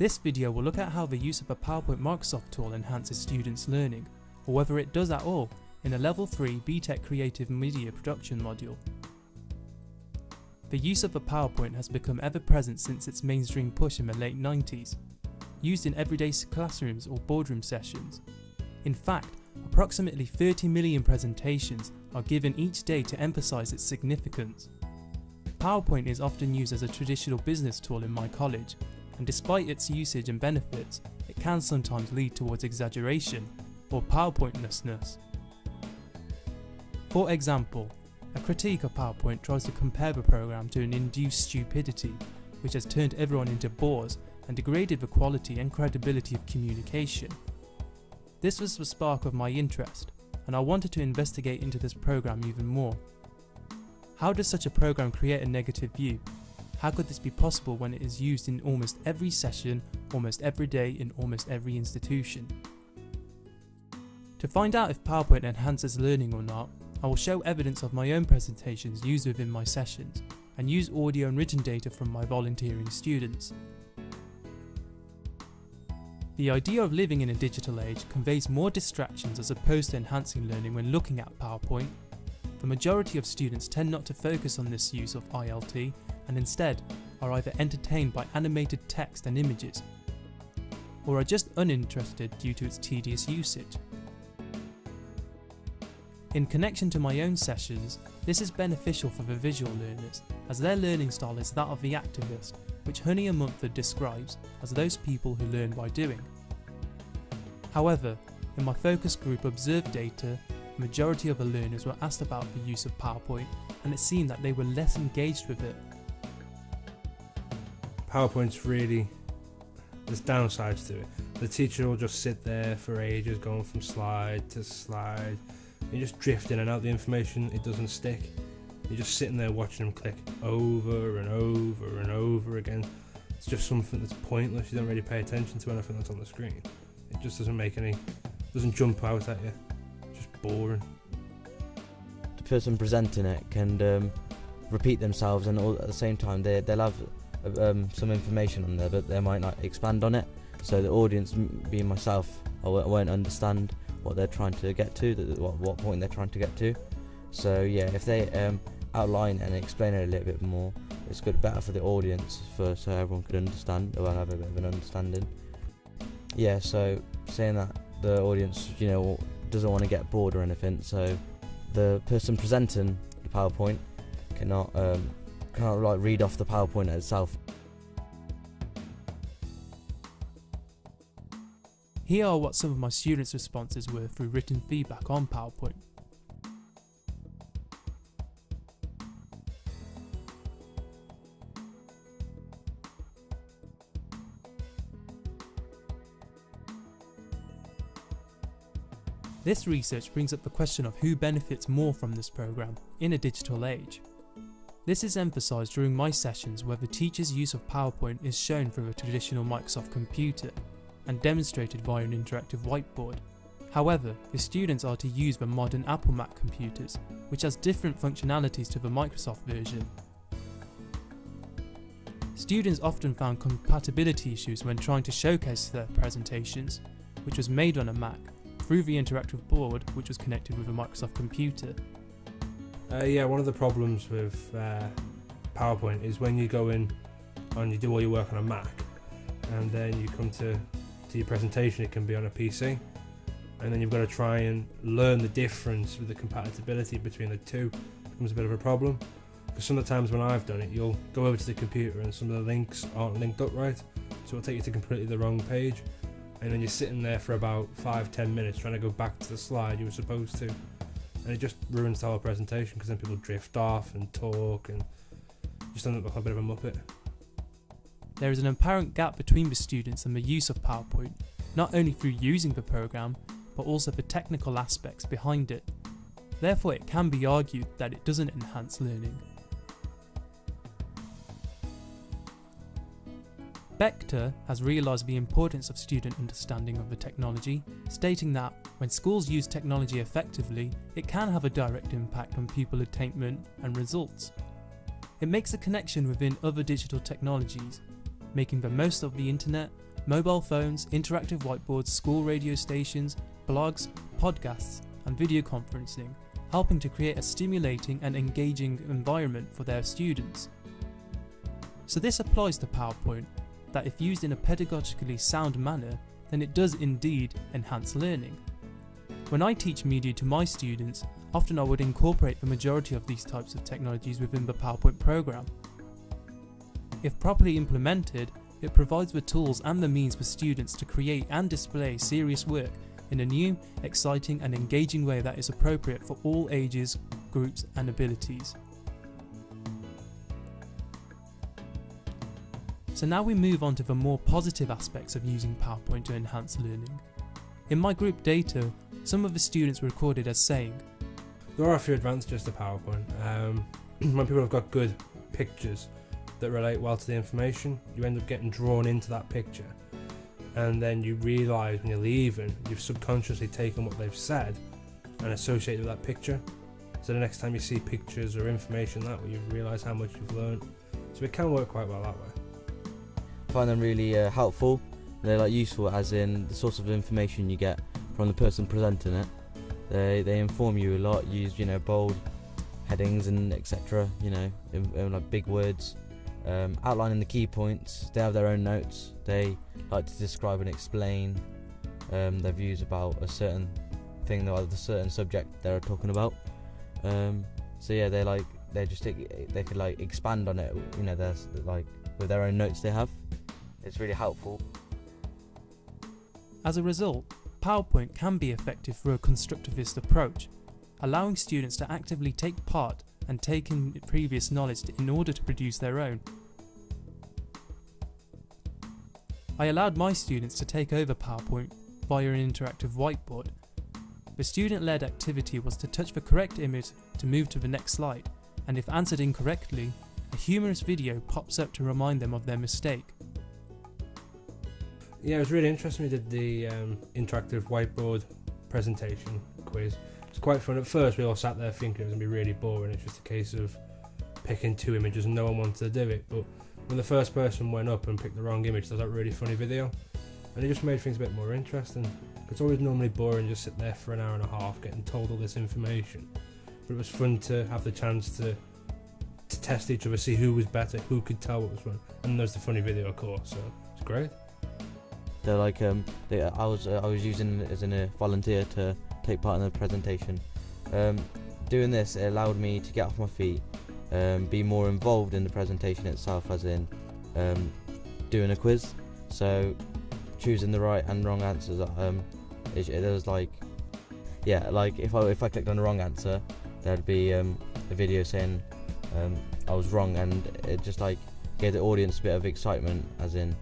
This video will look at how the use of a PowerPoint Microsoft tool enhances students' learning, or whether it does at all, in a Level 3 BTEC Creative Media Production module. The use of a PowerPoint has become ever present since its mainstream push in the late 90s, used in everyday classrooms or boardroom sessions. In fact, approximately 30 million presentations are given each day to emphasise its significance. PowerPoint is often used as a traditional business tool in my college, and despite its usage and benefits, it can sometimes lead towards exaggeration or PowerPointlessness. For example, a critique of PowerPoint tries to compare the program to an induced stupidity, which has turned everyone into bores and degraded the quality and credibility of communication. This was the spark of my interest, and I wanted to investigate into this program even more. How does such a program create a negative view? How could this be possible when it is used in almost every session, almost every day in almost every institution? To find out if PowerPoint enhances learning or not, I will show evidence of my own presentations used within my sessions, and use audio and written data from my volunteering students. The idea of living in a digital age conveys more distractions as opposed to enhancing learning when looking at PowerPoint. The majority of students tend not to focus on this use of ILT and instead are either entertained by animated text and images, or are just uninterested due to its tedious usage. In connection to my own sessions, this is beneficial for the visual learners, as their learning style is that of the activist, which Honey and Mumford describes as those people who learn by doing. However, in my focus group observed data, the majority of the learners were asked about the use of PowerPoint, and it seemed that they were less engaged with it. PowerPoint's really, there's downsides to it. The teacher will just sit there for ages going from slide to slide. You just drift in and out the information, it doesn't stick. You're just sitting there watching them click over and over and over again. It's just something that's pointless. You don't really pay attention to anything that's on the screen. It just doesn't jump out at you. It's just boring. The person presenting it can repeat themselves, and all at the same time they'll have some information on there, but they might not expand on it. So the audience, being myself, I won't understand what they're trying to get to, what point they're trying to get to. So yeah, if they outline and explain it a little bit more, it's better for the audience, so everyone could understand, or have a bit of an understanding. Yeah, so saying that the audience, doesn't want to get bored or anything, so the person presenting the PowerPoint cannot read off the PowerPoint itself. Here are what some of my students' responses were through written feedback on PowerPoint. This research brings up the question of who benefits more from this program in a digital age. This is emphasised during my sessions where the teacher's use of PowerPoint is shown through a traditional Microsoft computer and demonstrated via an interactive whiteboard. However, the students are to use the modern Apple Mac computers, which has different functionalities to the Microsoft version. Students often found compatibility issues when trying to showcase their presentations, which was made on a Mac, through the interactive board which was connected with a Microsoft computer. One of the problems with PowerPoint is when you go in and you do all your work on a Mac, and then you come to your presentation, it can be on a PC, and then you've got to try and learn the difference with the compatibility between the two. It becomes a bit of a problem, because some of the times when I've done it, you'll go over to the computer and some of the links aren't linked up right, so it'll take you to completely the wrong page, and then you're sitting there for about 5-10 minutes trying to go back to the slide you were supposed to, and it just ruins the whole presentation, because then people drift off and talk and just end up like a bit of a muppet. There is an apparent gap between the students and the use of PowerPoint, not only through using the program, but also the technical aspects behind it. Therefore, it can be argued that it doesn't enhance learning. Bechter has realised the importance of student understanding of the technology, stating that when schools use technology effectively, it can have a direct impact on pupil attainment and results. It makes a connection within other digital technologies, making the most of the internet mobile phones, interactive whiteboards, school radio stations, blogs, podcasts, and video conferencing, helping to create a stimulating and engaging environment for their students. So this applies to PowerPoint, that if used in a pedagogically sound manner, then it does indeed enhance learning. When I teach media to my students, often I would incorporate the majority of these types of technologies within the PowerPoint program. If properly implemented, it provides the tools and the means for students to create and display serious work in a new, exciting and engaging way that is appropriate for all ages, groups and abilities. So now we move on to the more positive aspects of using PowerPoint to enhance learning. In my group data, some of the students were recorded as saying, There are a few advantages to PowerPoint. When people have got good pictures that relate well to the information, you end up getting drawn into that picture, and then you realise when you're leaving, you've subconsciously taken what they've said and associated with that picture. So the next time you see pictures or information that way, you realise how much you've learned. So it can work quite well that way. I find them really helpful. They're like useful, as in the source of information you get from the person presenting it. They inform you a lot. Use bold headings and etc. In like big words, outlining the key points. They have their own notes. They like to describe and explain their views about a certain thing, or the certain subject they're talking about. So yeah, they could like expand on it. There's like with their own notes they have. It's really helpful. As a result, PowerPoint can be effective for a constructivist approach, allowing students to actively take part and take in previous knowledge in order to produce their own. I allowed my students to take over PowerPoint via an interactive whiteboard. The student-led activity was to touch the correct image to move to the next slide, and if answered incorrectly, a humorous video pops up to remind them of their mistake. Yeah, it was really interesting. We did the interactive whiteboard presentation quiz. It's quite fun. At first we all sat there thinking it was going to be really boring. It's just a case of picking two images and no one wanted to do it. But when the first person went up and picked the wrong image, there was that really funny video. And it just made things a bit more interesting. It's always normally boring just sit there for an hour and a half getting told all this information. But it was fun to have the chance to test each other, see who was better, who could tell what was wrong. And there's the funny video, of course, so it's great. They're like I was using it as a volunteer to take part in the presentation. Doing this, it allowed me to get off my feet, be more involved in the presentation itself, as in doing a quiz. So choosing the right and wrong answers. It was like if I clicked on the wrong answer, there'd be a video saying I was wrong, and it just like gave the audience a bit of excitement, as in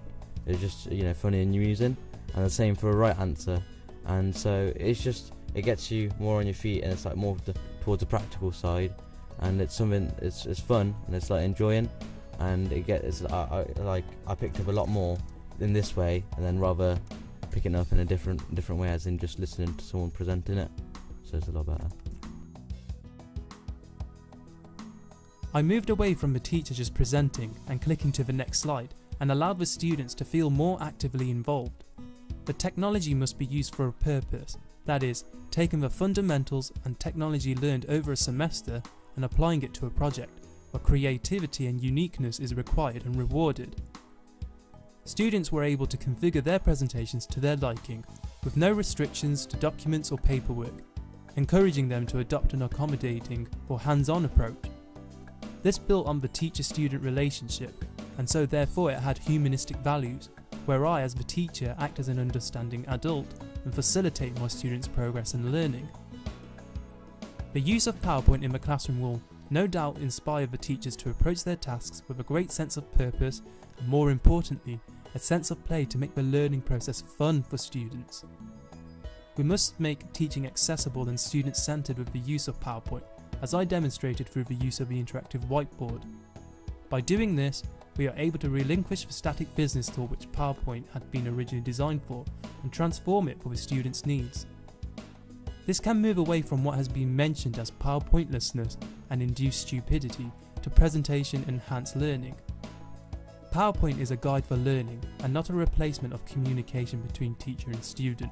it was just funny and amusing. And the same for a right answer. And so it gets you more on your feet, and it's like more towards the practical side, and it's something it's fun, and it's like enjoying, and I picked up a lot more in this way, and then rather picking up in a different way, as in just listening to someone presenting it. So it's a lot better. I moved away from the teacher just presenting and clicking to the next slide, and allowed the students to feel more actively involved. The technology must be used for a purpose, that is, taking the fundamentals and technology learned over a semester and applying it to a project, where creativity and uniqueness is required and rewarded. Students were able to configure their presentations to their liking, with no restrictions to documents or paperwork, encouraging them to adopt an accommodating or hands-on approach. This built on the teacher-student relationship, and so therefore it had humanistic values, where I as the teacher act as an understanding adult and facilitate my students' progress and learning. The use of PowerPoint in the classroom will no doubt inspire the teachers to approach their tasks with a great sense of purpose, and more importantly, a sense of play to make the learning process fun for students. We must make teaching accessible and student-centered with the use of PowerPoint, as I demonstrated through the use of the interactive whiteboard. By doing this, we are able to relinquish the static business tool which PowerPoint had been originally designed for, and transform it for the students' needs. This can move away from what has been mentioned as PowerPointlessness and induced stupidity to presentation-enhanced learning. PowerPoint is a guide for learning and not a replacement of communication between teacher and student.